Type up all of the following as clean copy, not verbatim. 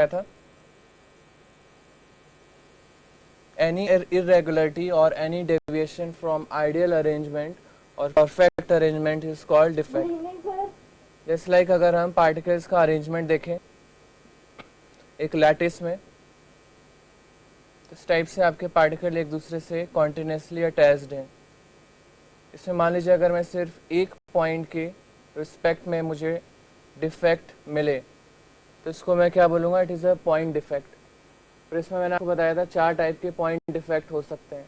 था any irregularity or any deviation from ideal arrangement or perfect arrangement is called defect. जैसे like अगर हम particles का arrangement देखें एक लैटिस में, तो इस टाइप से आपके पार्टिकल एक दूसरे से कॉन्टिन्यूसली अटैच्ड हैं। इसमें मान लीजिए अगर मैं सिर्फ एक पॉइंट के रिस्पेक्ट में मुझे डिफेक्ट मिले तो इसको मैं क्या बोलूँगा, it is a point defect. और इसमें मैंने आपको बताया था 4 टाइप के पॉइंट डिफेक्ट हो सकते हैं।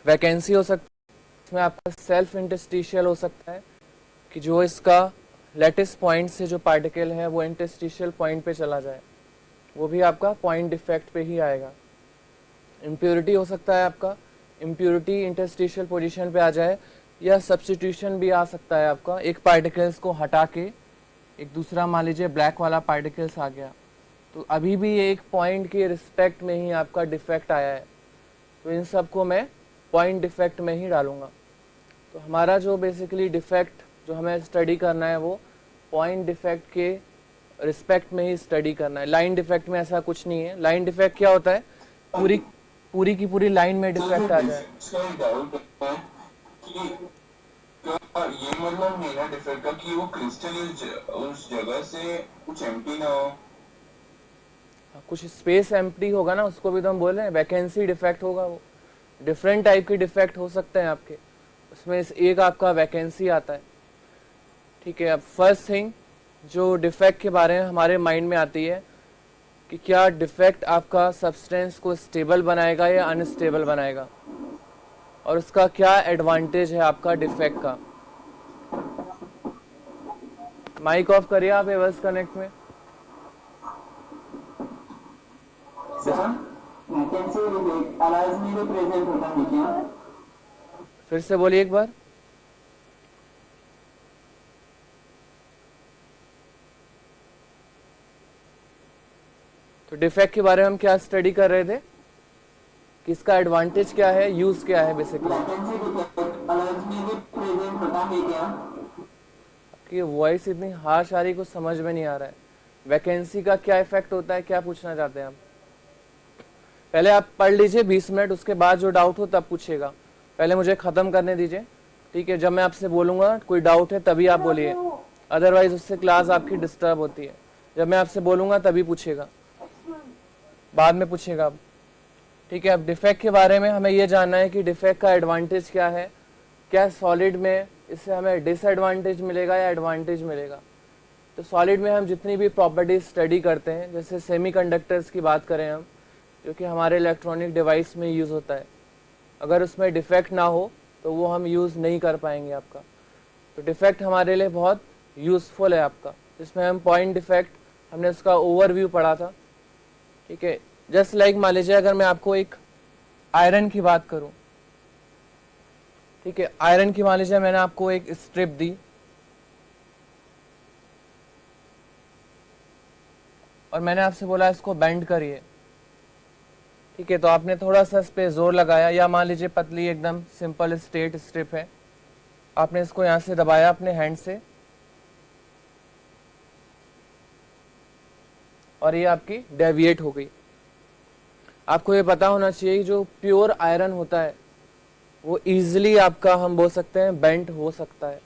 वैकेंसी हो सकती है, इसमें आपका सेल्फ इंटरस्टिशियल हो सकता है कि जो इसका लेटिस पॉइंट से जो पार्टिकल है वो इंटरस्टिशियल पॉइंट पे चला जाए, वो भी आपका पॉइंट डिफेक्ट पे ही आएगा। इम्प्योरिटी हो सकता है आपका, इम्प्योरिटी इंटरस्टिशियल पोजीशन पे आ जाए, या सब्स्टिट्यूशन भी आ सकता है आपका, एक पार्टिकल्स को हटा के एक दूसरा मान लीजिए ब्लैक वाला पार्टिकल्स आ गया, तो अभी भी एक पॉइंट के रिस्पेक्ट में ही आपका डिफेक्ट आया है, तो इन सब को मैं पॉइंट डिफेक्ट में ही डालूंगा। तो हमारा जो बेसिकली डिफेक्ट जो हमें स्टडी करना है वो पॉइंट डिफेक्ट के रिस्पेक्ट में ही स्टडी करना है। लाइन डिफेक्ट में ऐसा कुछ नहीं है। लाइन डिफेक्ट क्या होता है, पूरी की पूरी लाइन में डिफेक्ट आ जाए। ये मतलब मेरा डिफेक्ट का कि वो क्रिस्टल उस जगह से कुछ एम्प्टी ना हो, कुछ स्पेस एम्प्टी होगा ना, उसको भी तो हम बोल रहे हैं वैकेंसी डिफेक्ट होगा। वो डिफरेंट टाइप के डिफेक्ट हो सकते हैं आपके, उसमें एक आपका वैकेंसी आता है। ठीक है, अब फर्स्ट थिंग जो डिफेक्ट के बारे में हमारे माइंड में आती है कि क्या डिफेक्ट आपका सब्सटेंस को स्टेबल बनाएगा या अनस्टेबल बनाएगा, और उसका क्या एडवांटेज है आपका डिफेक्ट का। माइक ऑफ करिए आप एवर्स कनेक्ट में। फिर से बोलिए एक बार। तो डिफेक्ट के बारे में हम क्या स्टडी कर रहे थे कि इसका एडवांटेज क्या है, यूज क्या है बेसिकली। आपकी वॉइस इतनी हार्श आ रही, कुछ समझ में नहीं आ रहा है। वैकेंसी का क्या इफेक्ट होता है, क्या पूछना चाहते हैं आप? पहले आप पढ़ लीजिए 20 मिनट, उसके बाद जो डाउट हो तब पूछिएगा। पहले मुझे खत्म करने दीजिए, ठीक है। जब मैं आपसे बोलूंगा कोई डाउट है तभी आप बोलिए, अदरवाइज उससे क्लास आपकी डिस्टर्ब होती है। जब मैं आपसे बोलूंगा तभी पूछिएगा, बाद में पूछिएगा आप, ठीक है। अब डिफेक्ट के बारे में हमें ये जानना है कि डिफेक्ट का एडवांटेज क्या है, क्या सॉलिड में इससे हमें डिसएडवांटेज मिलेगा या एडवांटेज मिलेगा। तो सॉलिड में हम जितनी भी प्रॉपर्टीज स्टडी करते हैं, जैसे सेमीकंडक्टर्स की बात करें हम, जो कि हमारे इलेक्ट्रॉनिक डिवाइस में यूज़ होता है, अगर उसमें डिफेक्ट ना हो तो वो हम यूज़ नहीं कर पाएंगे आपका। तो डिफेक्ट हमारे लिए बहुत यूज़फुल है आपका, जिसमें हम पॉइंट डिफेक्ट हमने उसका ओवरव्यू पढ़ा था, ठीक है। जस्ट लाइक मान लीजिए अगर मैं आपको एक आयरन की बात करूं, ठीक है, आयरन की मान लीजिए मैंने आपको एक स्ट्रिप दी और मैंने आपसे बोला इसको बेंड करिए, ठीक है। तो आपने थोड़ा सा इस पे जोर लगाया, या मान लीजिए पतली एकदम सिंपल स्ट्रेट स्ट्रिप है, आपने इसको यहां से दबाया अपने हैंड से और ये आपकी डेविएट हो गई। आपको ये पता होना चाहिए जो प्योर आयरन होता है वो इजीली आपका हम बोल सकते हैं बेंट हो सकता है,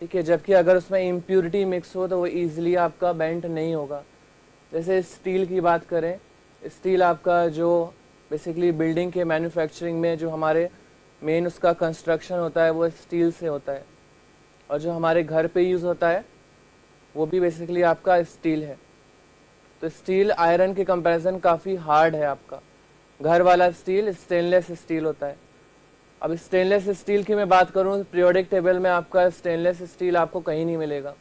ठीक है। जबकि अगर उसमें इम्प्योरिटी मिक्स हो तो वो इजीली आपका बेंट नहीं होगा। जैसे स्टील की बात करें, स्टील आपका जो बेसिकली बिल्डिंग के मैन्युफैक्चरिंग में जो हमारे मेन उसका कंस्ट्रक्शन होता है वो स्टील से होता है, और जो हमारे घर पे यूज़ होता है वो भी बेसिकली आपका स्टील है। तो स्टील आयरन के कंपैरिजन काफ़ी हार्ड है आपका। घर वाला स्टील स्टेनलेस स्टील होता है। अब स्टेनलेस स्टील की मैं बात करूं, पीरियोडिक टेबल में आपका स्टेनलेस स्टील आपको कहीं नहीं मिलेगा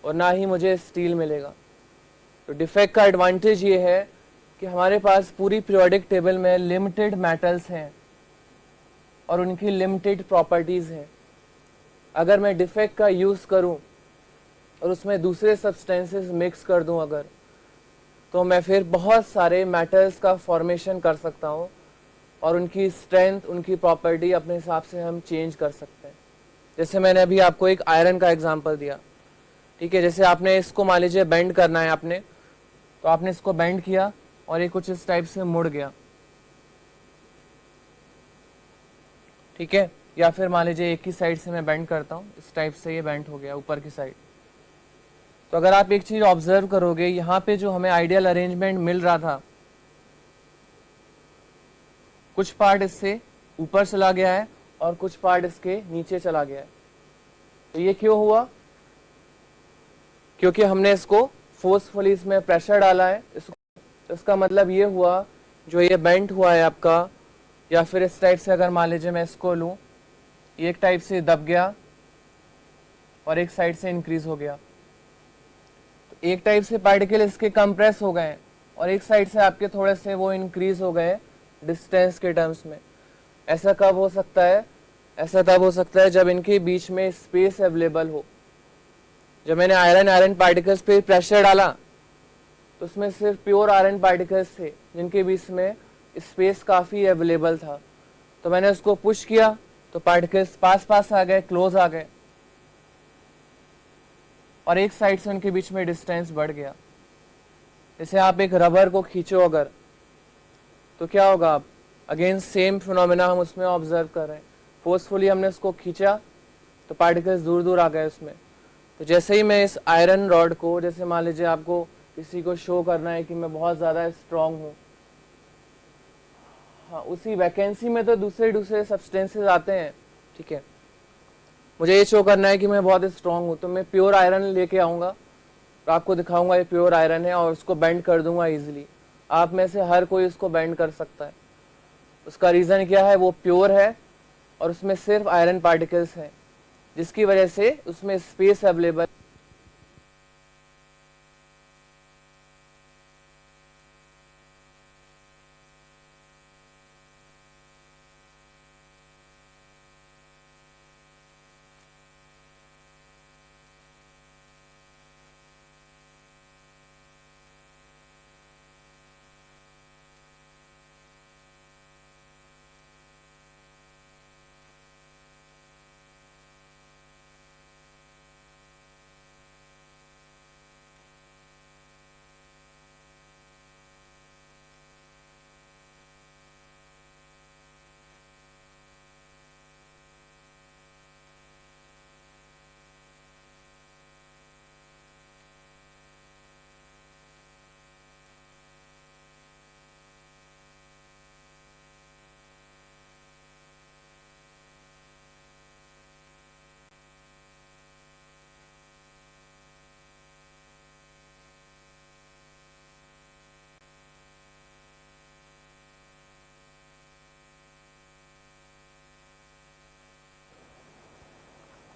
और ना ही मुझे स्टील मिलेगा। तो डिफेक्ट का एडवांटेज ये है कि हमारे पास पूरी पीरियोडिक टेबल में लिमिटेड मेटल्स हैं और उनकी लिमिटेड प्रॉपर्टीज़ हैं। अगर मैं डिफेक्ट का यूज़ करूं और उसमें दूसरे सब्सटेंसेस मिक्स कर दूं अगर, तो मैं फिर बहुत सारे मेटल्स का फॉर्मेशन कर सकता हूँ और उनकी स्ट्रेंथ, उनकी प्रॉपर्टी अपने हिसाब से हम चेंज कर सकते हैं। जैसे मैंने अभी आपको एक आयरन का एग्जांपल दिया, ठीक है। जैसे आपने इसको मान लीजिए बेंड करना है आपने, तो आपने इसको बेंड किया और ये कुछ इस टाइप से मुड़ गया, ठीक है। या फिर मान लीजिए एक ही साइड से मैं बेंड करता हूँ, इस टाइप से ये बेंड हो गया ऊपर की साइड। तो अगर आप एक चीज ऑब्जर्व करोगे, यहाँ पे जो हमें आइडियल अरेंजमेंट मिल रहा था, कुछ पार्ट इससे ऊपर चला गया है और कुछ पार्ट इसके नीचे चला गया है। तो ये क्यों हुआ? क्योंकि हमने इसको फोर्सफुली इसमें प्रेशर डाला है। इसका मतलब ये हुआ, जो ये बेंट हुआ है आपका, या फिर इस टाइप से अगर मान लीजिए मैं इसको लूँ, ये एक टाइप से दब गया और एक साइड से इंक्रीज हो गया। तो एक टाइप से पार्टिकल इसके कंप्रेस हो गए और एक साइड से आपके थोड़े से वो इंक्रीज हो गए डिस्टेंस के टर्म्स में। ऐसा कब हो सकता है? ऐसा तब हो सकता है जब इनके बीच में स्पेस अवेलेबल हो। जब मैंने आयरन पार्टिकल्स पे प्रेशर डाला तो उसमें सिर्फ प्योर आयरन पार्टिकल्स थे जिनके बीच में स्पेस काफ़ी अवेलेबल था। तो मैंने उसको पुश किया तो पार्टिकल्स पास पास आ गए, क्लोज आ गए, और एक साइड से उनके बीच में डिस्टेंस बढ़ गया। जैसे आप एक रबर को खींचो अगर, तो क्या होगा? आप अगेन सेम फिनोमेना हम उसमें ऑब्जर्व कर रहे हैं। फोर्सफुली हमने उसको खींचा तो पार्टिकल्स दूर दूर आ गए उसमें। तो जैसे ही मैं इस आयरन रॉड को, जैसे मान लीजिए आपको किसी को शो करना है कि मैं बहुत ज़्यादा स्ट्रांग हूँ, हाँ, उसी वैकेंसी में तो दूसरे दूसरे सब्सटेंसेस आते हैं, ठीक है। मुझे ये शो करना है कि मैं बहुत स्ट्रांग हूँ, तो मैं प्योर आयरन लेके आऊँगा और आपको दिखाऊंगा ये प्योर आयरन है और उसको बेंड कर दूंगा इजीली। आप में से हर कोई उसको बेंड कर सकता है। उसका रीज़न क्या है? वो प्योर है और उसमें सिर्फ आयरन पार्टिकल्स हैं, जिसकी वजह से उसमें स्पेस अवेलेबल।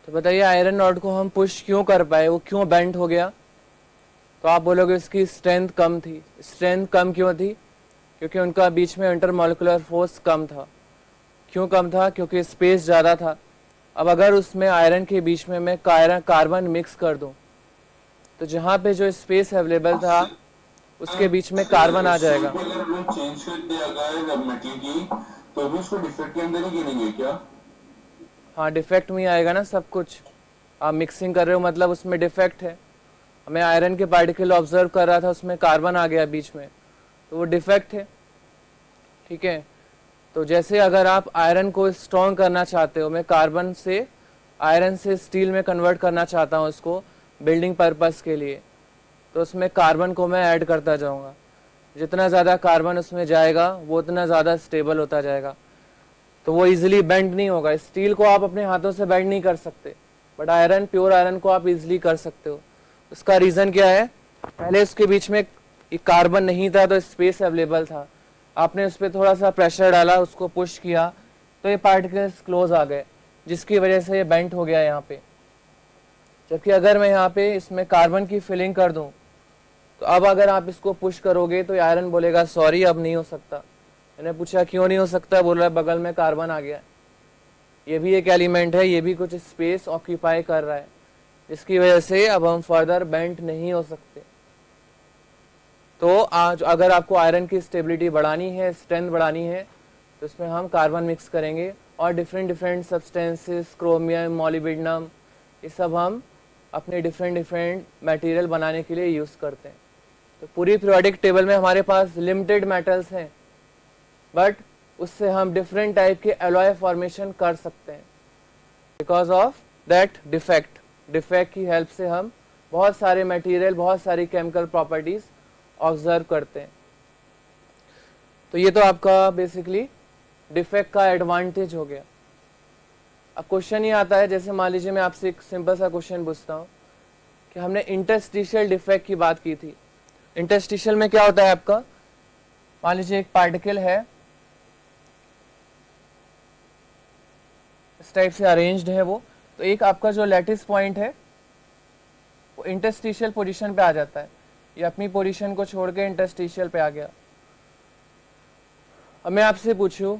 तो बताइए आयरन रॉड को हम पुश क्यों कर पाए? वो क्यों बेंड हो गया? तो आप बोलोगे इसकी स्ट्रेंथ कम थी। स्ट्रेंथ कम क्यों थी? क्योंकि उनका बीच में इंटरमॉलिक्यूलर फोर्स कम था। क्यों कम था? क्योंकि स्पेस ज़्यादा था। अब अगर उसमें आयरन के बीच में मैं कार्बन मिक्स कर दूं, तो जहाँ पे जो स्पेस अवेलेबल था उसके बीच में कार्बन आ जाएगा। अगर हम लोग चेंज कर दिया अगर मेटल की, तो भी उसको डिफेक्ट के अंदर ही गिनेंगे क्या? हाँ, डिफेक्ट में ही आएगा ना सब कुछ। आप मिक्सिंग कर रहे हो मतलब उसमें डिफेक्ट है। मैं आयरन के पार्टिकल ऑब्जर्व कर रहा था, उसमें कार्बन आ गया बीच में, तो वो डिफेक्ट है, ठीक है। तो जैसे अगर आप आयरन को स्ट्रॉन्ग करना चाहते हो, मैं कार्बन से आयरन से स्टील में कन्वर्ट करना चाहता हूँ इसको बिल्डिंग पर्पस के लिए, तो उसमें कार्बन को मैं ऐड करता जाऊँगा। जितना ज़्यादा कार्बन उसमें जाएगा वो उतना ज़्यादा स्टेबल होता जाएगा, तो वो इजीली बेंड नहीं होगा। स्टील को आप अपने हाथों से बेंड नहीं कर सकते, बट आयरन, प्योर आयरन को आप इजीली कर सकते हो। उसका रीज़न क्या है? पहले उसके बीच में एक कार्बन नहीं था तो स्पेस अवेलेबल था। आपने उस पर थोड़ा सा प्रेशर डाला, उसको पुश किया, तो ये पार्टिकल्स क्लोज आ गए, जिसकी वजह से ये बेंट हो गया यहाँ पे। जबकि अगर मैं यहाँ पे इसमें कार्बन की फिलिंग कर दूँ, तो अब अगर आप इसको पुश करोगे तो आयरन बोलेगा सॉरी अब नहीं हो सकता। मैंने पूछा क्यों नहीं हो सकता? बोल रहा है बगल में कार्बन आ गया। ये भी एक एलिमेंट है, ये भी कुछ स्पेस ऑक्यूपाई कर रहा है, जिसकी वजह से अब हम फर्दर बेंट नहीं हो सकते। तो आज अगर आपको आयरन की स्टेबिलिटी बढ़ानी है, स्ट्रेंथ बढ़ानी है, तो इसमें हम कार्बन मिक्स करेंगे और डिफरेंट सब्सटेंसेस, क्रोमियम, मॉलिब्डेनम, ये सब हम अपने डिफरेंट मटेरियल बनाने के लिए यूज़ करते हैं। तो पूरी पीरियोडिक टेबल में हमारे पास लिमिटेड मेटल्स हैं, बट उससे हम डिफरेंट टाइप के एलॉय फॉर्मेशन कर सकते हैं बिकॉज ऑफ दैट डिफेक्ट की हेल्प से हम बहुत सारे मटेरियल, बहुत सारी केमिकल प्रॉपर्टीज ऑब्जर्व करते हैं। तो ये तो आपका बेसिकली डिफेक्ट का एडवांटेज हो गया। अब क्वेश्चन ये आता है, जैसे मान लीजिए मैं आपसे एक सिंपल सा क्वेश्चन पूछता हूँ कि हमने इंटरस्टिशियल डिफेक्ट की बात की थी। इंटरस्टिशियल में क्या होता है आपका, मान लीजिए एक पार्टिकल है, इस टाइप से अरेंज्ड है वो, तो एक आपका जो लैटिस पॉइंट है वो इंटरस्टिशियल पोजीशन पे आ जाता है, ये अपनी पोजीशन को छोड़ के इंटरस्टिशियल पे आ गया। अब मैं आपसे पूछूं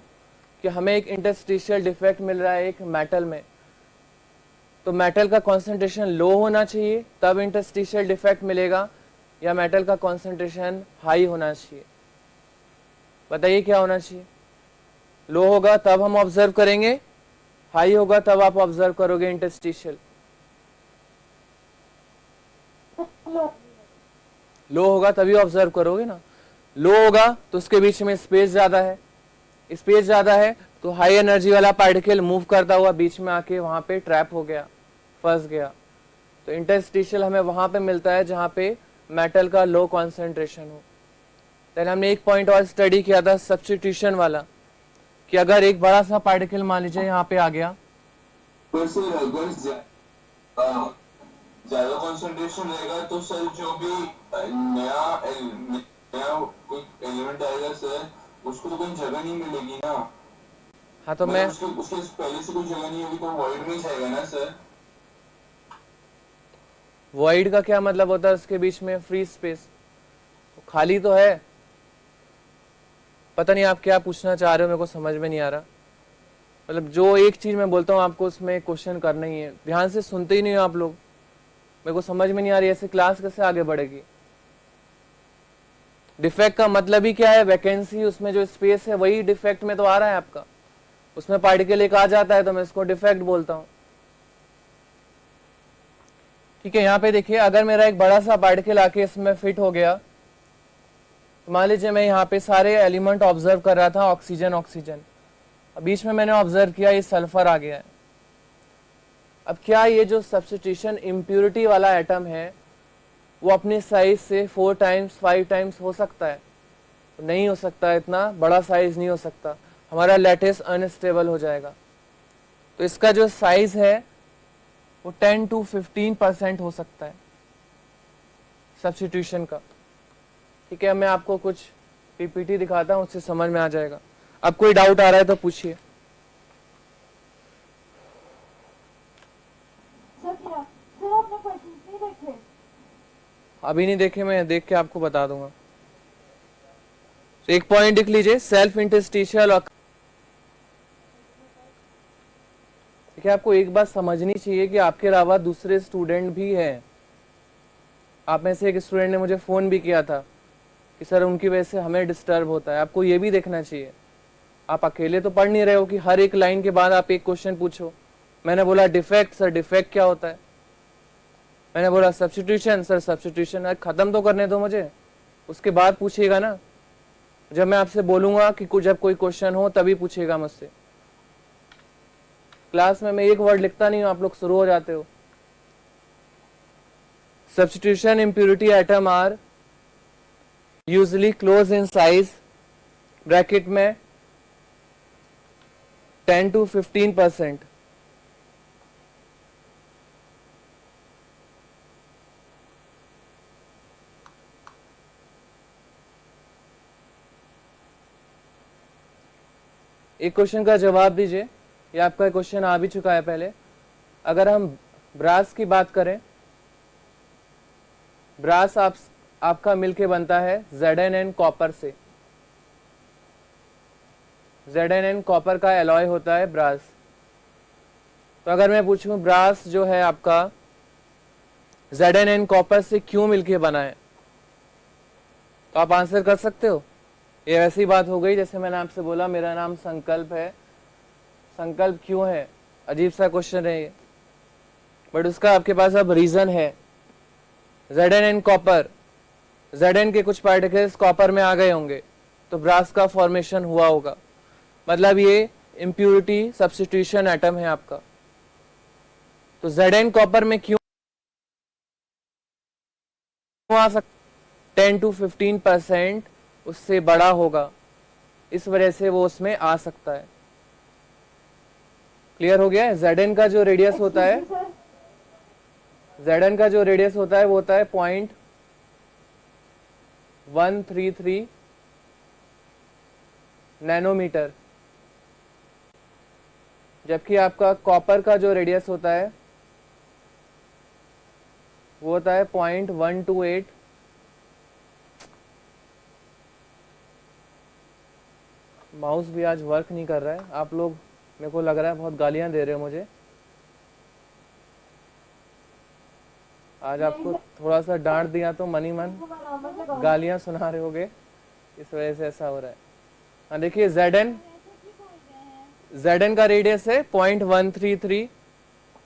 कि हमें एक इंटरस्टिशियल डिफेक्ट मिल रहा है एक मेटल में, तो मेटल का कॉन्सेंट्रेशन लो होना चाहिए तब इंटरस्टिशियल डिफेक्ट मिलेगा, या मेटल का कॉन्सेंट्रेशन हाई होना चाहिए? बताइए क्या होना चाहिए? लो होगा तब हम ऑब्जर्व करेंगे, हाई होगा तब आप ऑब्जर्व करोगे इंटरस्टिशियल? लो होगा तभी ऑब्जर्व करोगे ना। लो होगा तो उसके बीच में स्पेस ज्यादा है, स्पेस ज्यादा है तो हाई एनर्जी वाला पार्टिकल मूव करता हुआ बीच में आके वहां पे ट्रैप हो गया, फंस गया। तो इंटरस्टिशियल हमें वहां पे मिलता है जहां पे मेटल का लो कॉन्सेंट्रेशन हो। देन हमने एक पॉइंट और स्टडी किया था सब्स्टिट्यूशन वाला, कि अगर एक बड़ा सा पार्टिकल मान लीजिए यहाँ पे आ गया, तो सर अगर ज्यादा कंसंट्रेशन रहेगा तो सर जो भी नया कोई एलिमेंट आएगा सर, उसको तो कोई जगह नहीं मिलेगी ना। हाँ तो मैं उसके पहले से कोई जगह नहीं होगी तो वॉइड में जाएगा ना सर। वॉइड का क्या मतलब होता है? उसके बीच में फ्री स्पेस, खाली तो है। पता नहीं आप क्या पूछना चाह रहे हो, मेरे को समझ में नहीं आ रहा। मतलब जो एक चीज मैं बोलता हूँ आपको उसमें क्वेश्चन करना ही है, ध्यान से सुनते ही नहीं हो आप लोग। मेरे को समझ में नहीं आ रही, ऐसे क्लास कैसे आगे बढ़ेगी? डिफेक्ट का मतलब ही क्या है? वैकेंसी, उसमें जो स्पेस है वही डिफेक्ट में तो आ रहा है आपका। उसमें पार्टिकल एक आ जाता है तो मैं इसको डिफेक्ट बोलता हूँ। ठीक है, यहाँ पे देखिए, अगर मेरा एक बड़ा सा पार्टिकल आके इसमें फिट हो गया, मान लीजिए मैं यहाँ पे सारे एलिमेंट ऑब्जर्व कर रहा था, ऑक्सीजन ऑक्सीजन, बीच में मैंने ऑब्जर्व किया ये सल्फर आ गया है। अब क्या ये जो सब्स्टिट्यूशन इम्प्योरिटी वाला एटम है वो अपने साइज से 4 टाइम्स 5 टाइम्स हो सकता है? तो नहीं हो सकता, इतना बड़ा साइज नहीं हो सकता, हमारा लैटिस अनस्टेबल हो जाएगा। तो इसका जो साइज है वो 10 to 15% हो सकता है सब्स्टिट्यूशन का। ठीक है, मैं आपको कुछ पीपीटी दिखाता हूँ, उससे समझ में आ जाएगा। अब कोई डाउट आ रहा है तो पूछिए। अभी नहीं देखे, मैं देख के आपको बता दूंगा। तो एक पॉइंट लिख लीजिए, सेल्फ इंटरस्टिशियल। और देखिए, आपको एक बात समझनी चाहिए कि आपके अलावा दूसरे स्टूडेंट भी हैं। आप में से एक स्टूडेंट ने मुझे फोन भी किया था कि सर उनकी वजह से हमें डिस्टर्ब होता है। आपको ये भी देखना चाहिए, आप अकेले तो पढ़ नहीं रहे हो कि हर एक लाइन के बाद आप एक क्वेश्चन पूछो। मैंने बोला डिफेक्ट, सर डिफेक्ट क्या होता है? मैंने बोला सब्स्टिट्यूशन, सर सब्स्टिट्यूशन। खत्म तो करने दो मुझे, उसके बाद पूछिएगा ना। जब मैं आपसे बोलूंगा कि जब कोई क्वेश्चन हो तभी पूछिएगा मुझसे। क्लास में मैं एक वर्ड लिखता नहीं हूं, आप लोग शुरू हो जाते हो। Substitution impurity atom are usually close in size, bracket में 10 to 15%। एक क्वेश्चन का जवाब दीजिए, ये आपका क्वेश्चन आ भी चुका है पहले। अगर हम ब्रास की बात करें, ब्रास आपका मिलके बनता है ZnN कॉपर से। ZnN कॉपर का एलॉय होता है ब्रास। तो अगर मैं पूछूं ब्रास जो है आपका ZnN कॉपर से क्यों मिलके बना है, तो आप आंसर कर सकते हो। ये वैसी बात हो गई जैसे मैंने आपसे बोला मेरा नाम संकल्प है, संकल्प क्यों है? अजीब सा क्वेश्चन है ये, बट उसका आपके पास अब रीजन है। ZnN कॉपर Zn के कुछ पार्टिकल्स कॉपर में आ गए होंगे तो ब्रास का फॉर्मेशन हुआ होगा, मतलब ये इम्प्यूरिटी सब्स्टिट्यूशन एटम है आपका। तो Zn कॉपर में क्यों आ सकता, 10 to 15% उससे बड़ा होगा, इस वजह से वो उसमें आ सकता है। क्लियर हो गया है? Zn का जो रेडियस होता है, Zn का जो रेडियस होता है वो होता है 0.133 नैनोमीटर, जबकि आपका कॉपर का जो रेडियस होता है वो होता है 0.128 माउस भी आज वर्क नहीं कर रहा है, आप लोग मेरे को लग रहा है बहुत गालियां दे रहे हो मुझे आज। आपको थोड़ा सा डांट दिया तो मन ही मन गालियां सुना रहे होगे, इस वजह से ऐसा हो रहा है। हाँ देखिए, Zn का रेडियस है 0.133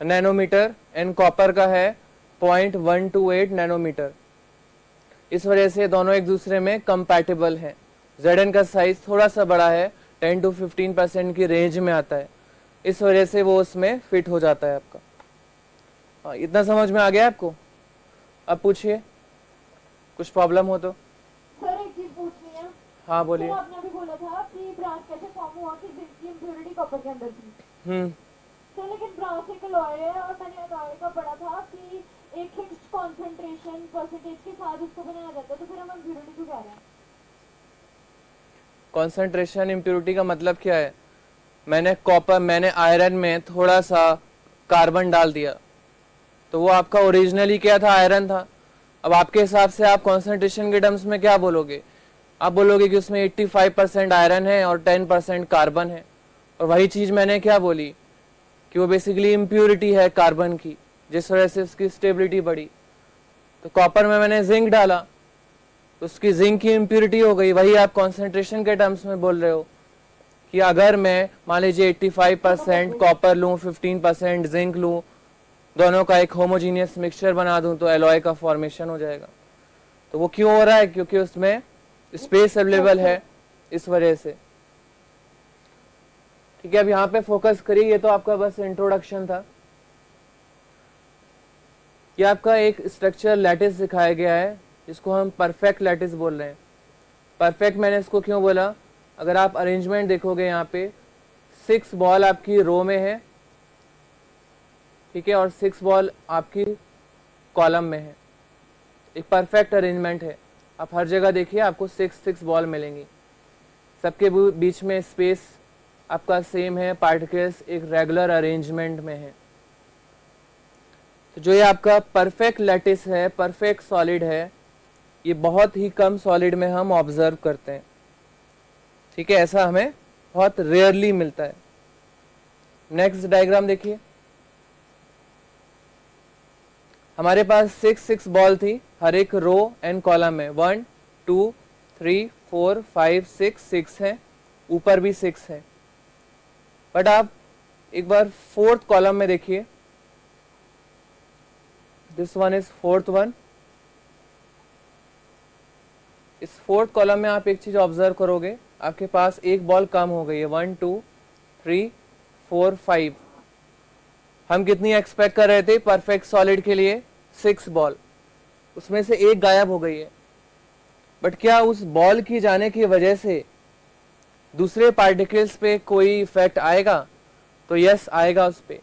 नैनोमीटर एंड कॉपर का है 0.128 नैनोमीटर, इस वजह से दोनों एक दूसरे में कंपैटिबल हैं। Zn का साइज थोड़ा सा बड़ा है, 10 to 15% की रेंज में आता है, इस वजह से वो उसमें फिट हो जाता है आपका। हाँ, इतना समझ में आ गया आपको? अब पूछिए, कुछ प्रॉब्लम हो तो। सर एक चीज पूछनी है। हाँ बोलिए। सर आपने अभी बोला था कि ब्रास कैसे फॉर्म हुआ कि जिनकी इम्प्योरिटी कॉपर के अंदर थी। सर लेकिन ब्रास एक अलॉय है और मैंने अलॉय का पढ़ा था कि एक फिक्स्ड कंसंट्रेशन परसेंटेज के साथ उसको बनाया जाता है, तो फिर हम इम्प्योरिटी क्यों कह रहे हैं? कॉन्सेंट्रेशन इम्प्योरिटी का मतलब क्या है? मैंने आयरन में थोड़ा सा कार्बन डाल दिया तो वो आपका ओरिजिनली क्या था? आयरन था। अब आपके हिसाब से आप कॉन्सेंट्रेशन के टर्म्स में क्या बोलोगे? आप बोलोगे कि उसमें 85% आयरन है और 10% कार्बन है, और वही चीज़ मैंने क्या बोली कि वो बेसिकली इम्प्योरिटी है कार्बन की, जिस वजह से उसकी स्टेबिलिटी बढ़ी। तो कॉपर में मैंने जिंक डाला तो उसकी जिंक की इम्प्योरिटी हो गई। वही आप कॉन्सेंट्रेशन के टर्म्स में बोल रहे हो कि अगर मैं मान लीजिए 85% कॉपर लूँ, 15% जिंक लूँ, दोनों का एक होमोजीनियस मिक्सचर बना दूं तो एलॉय का फॉर्मेशन हो जाएगा। तो वो क्यों हो रहा है? क्योंकि उसमें स्पेस अवेलेबल है, इस वजह से। ठीक है, अब यहाँ पे फोकस करिए, ये तो आपका बस इंट्रोडक्शन था। ये आपका एक स्ट्रक्चर लैटिस दिखाया गया है जिसको हम परफेक्ट लैटिस बोल रहे हैं। परफेक्ट मैंने इसको क्यों बोला? अगर आप अरेंजमेंट देखोगे यहाँ पे 6 बॉल आपकी रो में है, ठीक है, और 6 बॉल आपकी कॉलम में है, एक परफेक्ट अरेंजमेंट है। आप हर जगह देखिए आपको 6 बॉल मिलेंगी, सबके बीच में स्पेस आपका सेम है, पार्टिकल्स एक रेगुलर अरेंजमेंट में है। तो जो ये आपका परफेक्ट लैटिस है, परफेक्ट सॉलिड है, ये बहुत ही कम सॉलिड में हम ऑब्जर्व करते हैं। ठीक है, ऐसा हमें बहुत रेयरली मिलता है। नेक्स्ट डायग्राम देखिए, हमारे पास 6 बॉल थी हर एक रो एंड कॉलम में, 1 2 3 4 5 6 है, ऊपर भी 6 है। बट आप एक बार 4th कॉलम में देखिए, this one is 4th one. इस 4th कॉलम में आप एक चीज ऑब्जर्व करोगे, आपके पास एक बॉल कम हो गई है, 1 2 3 4 5। हम कितनी एक्सपेक्ट कर रहे थे परफेक्ट सॉलिड के लिए? 6 बॉल, उसमें से एक गायब हो गई है। बट क्या उस बॉल की जाने की वजह से दूसरे पार्टिकल्स पे कोई इफेक्ट आएगा? तो यस आएगा उस पे।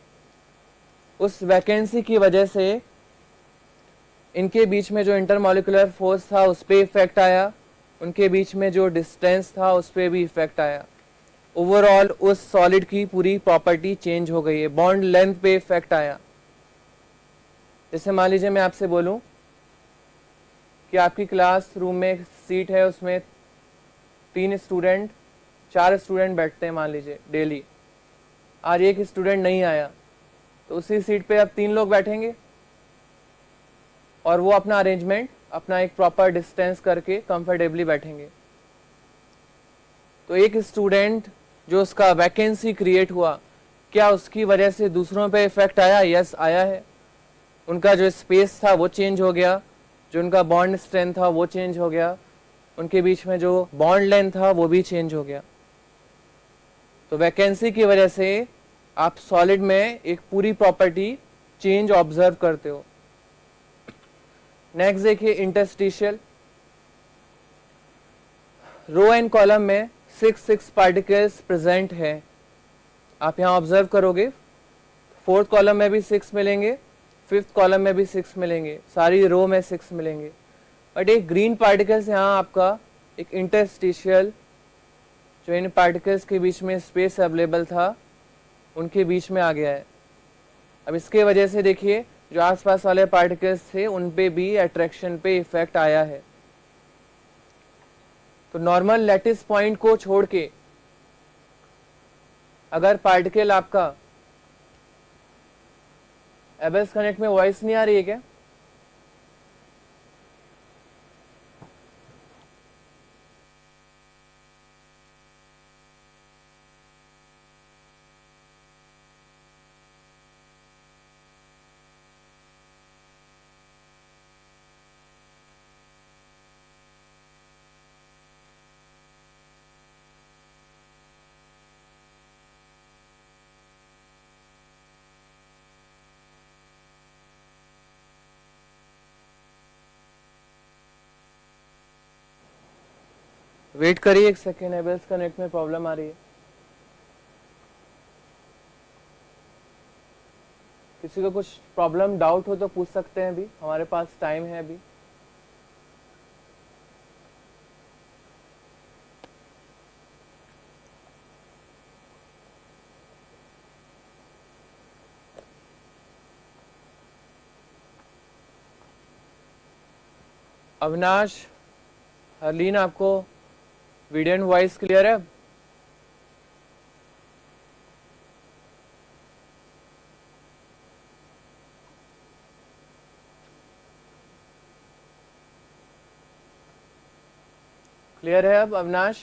उस वैकेंसी की वजह से इनके बीच में जो इंटरमॉलिक्यूलर फोर्स था उस पे इफेक्ट आया, उनके बीच में जो डिस्टेंस था उस पे भी इफेक्ट आया। ओवरऑल उस सॉलिड की पूरी प्रॉपर्टी चेंज हो गई है, बॉन्ड लेंथ पे इफेक्ट आया। जैसे मान लीजिए मैं आपसे बोलूं कि आपकी क्लास रूम में एक सीट है, उसमें 4 स्टूडेंट बैठते हैं मान लीजिए डेली। आज एक स्टूडेंट नहीं आया तो उसी सीट पे अब 3 लोग बैठेंगे और वो अपना अरेंजमेंट, अपना एक प्रॉपर डिस्टेंस करके कंफर्टेबली बैठेंगे। तो एक स्टूडेंट जो उसका वैकेंसी क्रिएट हुआ, क्या उसकी वजह से दूसरों पे इफेक्ट आया? यस आया है। उनका जो स्पेस था वो चेंज हो गया, जो उनका बॉन्ड स्ट्रेंथ था वो चेंज हो गया, उनके बीच में जो बॉन्ड लेंथ था वो भी चेंज हो गया। तो वैकेंसी की वजह से आप सॉलिड में एक पूरी प्रॉपर्टी चेंज ऑब्जर्व करते हो। नेक्स्ट देखिए इंटरस्टिशियल। रो एंड कॉलम में 6 पार्टिकल्स प्रेजेंट है। आप यहाँ ऑब्जर्व करोगे, फोर्थ कॉलम में भी 6 मिलेंगे, फिफ्थ कॉलम में भी 6 मिलेंगे, सारी रो में 6 मिलेंगे। बट एक ग्रीन पार्टिकल्स यहाँ आपका एक इंटरस्टिशियल, जो इन पार्टिकल्स के बीच में स्पेस अवेलेबल था उनके बीच में आ गया है। अब इसके वजह से देखिए जो आसपास वाले पार्टिकल्स थे उन पे भी अट्रैक्शन पे इफेक्ट आया है। तो नॉर्मल लैटिस पॉइंट को छोड़ के अगर पार्टिकल आपका एबेल्स कनेक्ट में वॉइस नहीं आ रही है क्या? वेट करिए एक सेकेंड, एबेल्स कनेक्ट में प्रॉब्लम आ रही है। किसी को कुछ प्रॉब्लम डाउट हो तो पूछ सकते हैं, अभी हमारे पास टाइम है अभी। अविनाश, हरलीन, आपको वीडियो एंड वॉइस क्लियर है? क्लियर है अब अविनाश?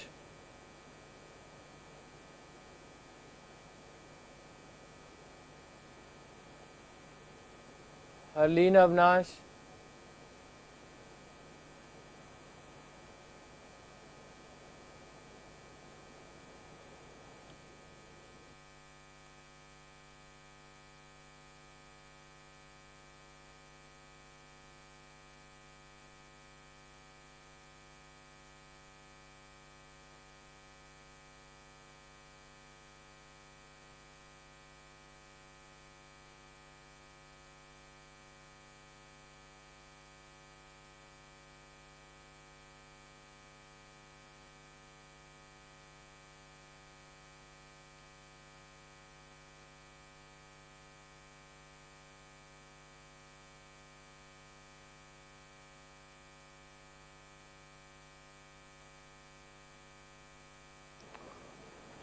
हरलीन, अविनाश,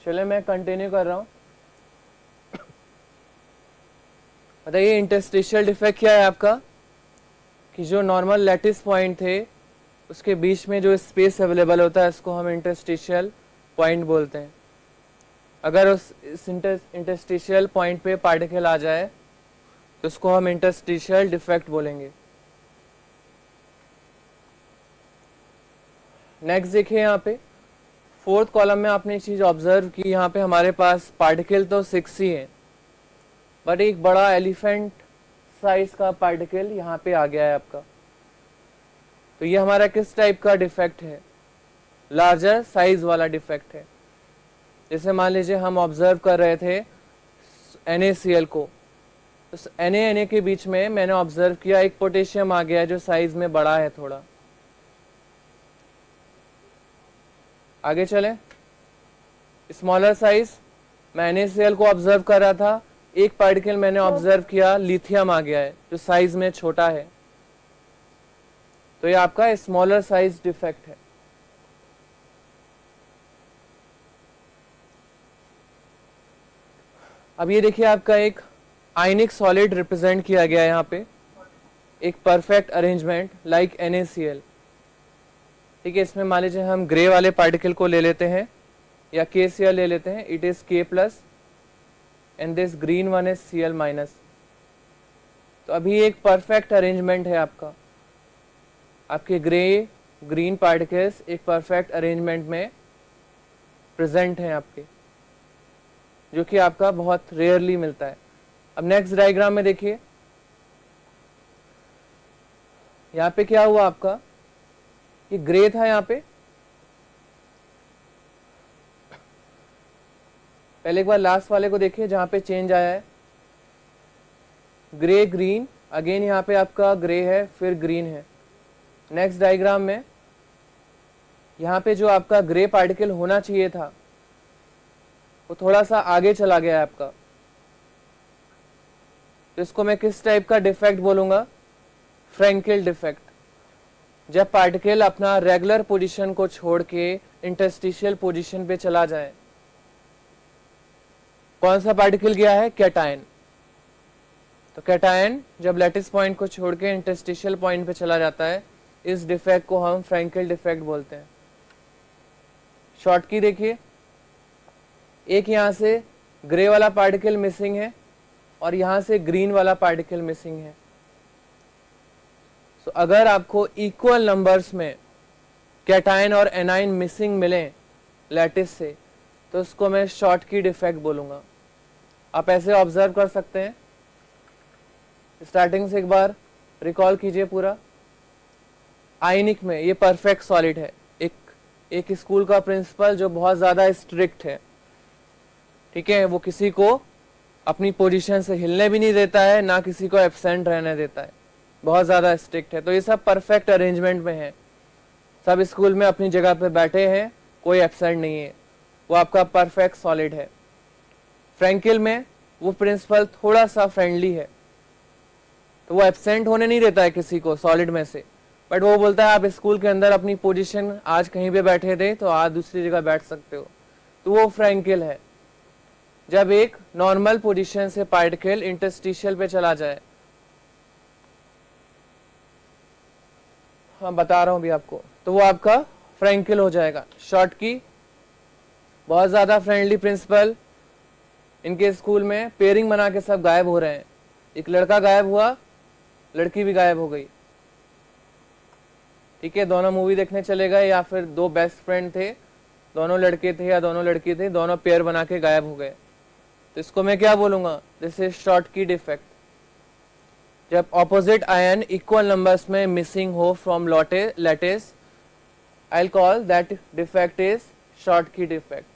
चले मैं कंटिन्यू कर रहा हूँ। बताइए इंटरस्टिशियल डिफेक्ट क्या है आपका, कि जो नॉर्मल लैटिस पॉइंट थे उसके बीच में जो स्पेस अवेलेबल होता है इसको हम इंटरस्टिशियल पॉइंट बोलते हैं। अगर इस इंटरस्टिशियल पॉइंट पे पार्टिकल आ जाए तो उसको हम इंटरस्टिशियल डिफेक्ट बोलेंगे। नेक्स्ट देखिए यहाँ पे फोर्थ कॉलम में आपने एक चीज ऑब्जर्व की, यहाँ पे हमारे पास पार्टिकल तो 6 ही हैं, बट एक बड़ा एलिफेंट साइज का पार्टिकल यहाँ पे आ गया है आपका। तो ये हमारा किस टाइप का डिफेक्ट है? लार्जर साइज वाला डिफेक्ट है। जैसे मान लीजिए हम ऑब्जर्व कर रहे थे NaCl को, तो Na के बीच में मैंने ऑब्जर्व किया एक पोटेशियम आ गया है जो साइज में बड़ा है थोड़ा। आगे चलें, स्मॉलर साइज, मैं NaCl को ऑब्जर्व कर रहा था, एक पार्टिकल मैंने ऑब्जर्व किया लिथियम आ गया है जो साइज में छोटा है। तो ये आपका स्मॉलर साइज डिफेक्ट है। अब ये देखिए आपका एक आयनिक सॉलिड रिप्रेजेंट किया गया है यहाँ पे, एक परफेक्ट अरेंजमेंट लाइक NaCl। ठीक है, इसमें मान लीजिए हम ग्रे वाले पार्टिकल को ले लेते हैं या KCl ले लेते हैं, it is K+ and this green one is Cl-। तो अभी एक परफेक्ट अरेंजमेंट है आपका। आपके ग्रीन पार्टिकल्स एक परफेक्ट अरेंजमेंट में प्रेजेंट हैं आपके, जो कि आपका बहुत रेयरली मिलता है। अब नेक्स्ट डायग्राम में देखिए, यहाँ पे क्या हुआ आपका, ये ग्रे था यहाँ पे, पहले एक बार लास्ट वाले को देखिए जहां पे चेंज आया है, ग्रे ग्रीन, अगेन यहाँ पे आपका ग्रे है फिर ग्रीन है। नेक्स्ट डायग्राम में यहाँ पे जो आपका ग्रे पार्टिकल होना चाहिए था वो थोड़ा सा आगे चला गया है आपका, तो इसको मैं किस टाइप का डिफेक्ट बोलूंगा, फ्रैंकेल डिफेक्ट। जब पार्टिकल अपना रेगुलर पोजीशन को छोड़ के इंटरस्टिशियल पोजीशन पे चला जाए। कौन सा पार्टिकल गया है, कैटायन। तो कैटायन जब लैटिस पॉइंट को छोड़ के इंटरस्टिशियल पॉइंट पे चला जाता है, इस डिफेक्ट को हम फ्रैंकेल डिफेक्ट बोलते हैं। शॉर्ट की देखिए, एक यहां से ग्रे वाला पार्टिकल मिसिंग है और यहां से ग्रीन वाला पार्टिकल मिसिंग है। तो अगर आपको इक्वल नंबर्स में कैटायन और एनाइन मिसिंग मिले लैटिस से, तो उसको मैं शॉर्ट की डिफेक्ट बोलूंगा। आप ऐसे ऑब्जर्व कर सकते हैं, स्टार्टिंग से एक बार रिकॉल कीजिए पूरा। आयनिक में ये परफेक्ट सॉलिड है, एक स्कूल का प्रिंसिपल जो बहुत ज्यादा स्ट्रिक्ट है, ठीक है, वो किसी को अपनी पोजीशन से हिलने भी नहीं देता है, ना किसी को एब्सेंट रहने देता है, बहुत ज्यादा स्ट्रिक्ट है। तो ये सब परफेक्ट अरेंजमेंट में है, सब स्कूल में अपनी जगह पे बैठे हैं, कोई एब्सेंट नहीं है, वो आपका परफेक्ट सॉलिड है। फ्रैंकेल में वो प्रिंसिपल थोड़ा सा फ्रेंडली है, तो वो एब्सेंट होने नहीं देता है किसी को सॉलिड में से, बट वो बोलता है आप स्कूल के अंदर अपनी पोजीशन आज कहीं पे बैठे थे तो आज दूसरी जगह बैठ सकते हो, तो वो फ्रैंकेल है। जब एक नॉर्मल पोजीशन से पार्टिकल इंटरस्टिशियल पे चला जाए, हाँ बता रहा हूं भी आपको, तो वो आपका फ्रैंकेल हो जाएगा। शॉर्ट की बहुत ज्यादा फ्रेंडली प्रिंसिपल, इनके स्कूल में पेयरिंग बना के सब गायब हो रहे हैं, एक लड़का गायब हुआ, लड़की भी गायब हो गई, ठीक है, दोनों मूवी देखने चले गए, या फिर दो बेस्ट फ्रेंड थे, दोनों लड़के थे या दोनों लड़की थे, दोनों पेयर बना के गायब हो गए, तो इसको मैं क्या बोलूंगा, दिस इज शॉर्ट की डिफेक्ट। जब ऑपोजिट आयन इक्वल नंबर्स में मिसिंग हो from lattice, I will call that defect is short की डिफेक्ट।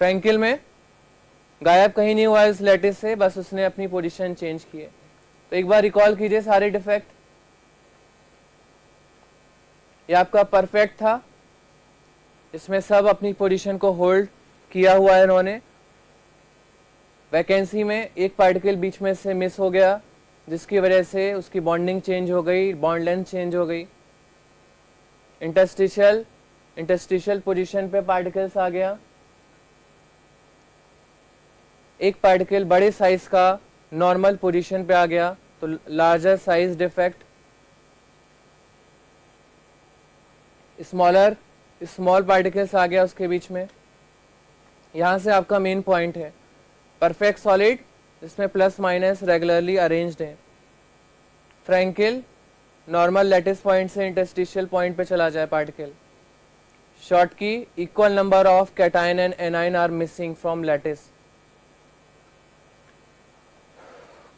फ्रैंकेल में गायब कहीं नहीं हुआ इस लैटिस से, बस उसने अपनी पोजीशन चेंज की है। तो एक बार रिकॉल कीजिए सारे डिफेक्ट। ये आपका परफेक्ट था, इसमें सब अपनी पोजीशन को होल्ड किया हुआ है इन्होंने। वैकेंसी में एक पार्टिकल बीच में से मिस हो गया, जिसकी वजह से उसकी बॉन्डिंग चेंज हो गई, बॉन्ड लेंथ चेंज हो गई। इंटरस्टिशियल पोजीशन पे पार्टिकल्स आ गया, एक पार्टिकल बड़े साइज का नॉर्मल पोजीशन पे आ गया, तो larger size defect. Small particles आ गया उसके बीच में। यहां से आपका मेन पॉइंट है परफेक्ट सॉलिड, जिसमें प्लस माइनस रेगुलरली अरेंज्ड है। फ्रैंकेल नॉर्मल लैटिस पॉइंट से इंटरस्टिशियल पॉइंट पे चला जाए particle. Schottky equal number of cation and anion are missing from lattice.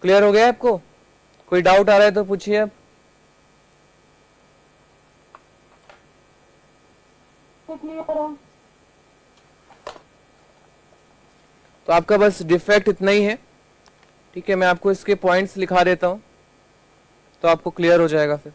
Clear हो गया आपको? कोई डाउट आ रहा है तो पूछिए अब। तो आपका बस डिफेक्ट इतना ही है, ठीक है, मैं आपको इसके पॉइंट्स लिखा देता हूं तो आपको क्लियर हो जाएगा फिर।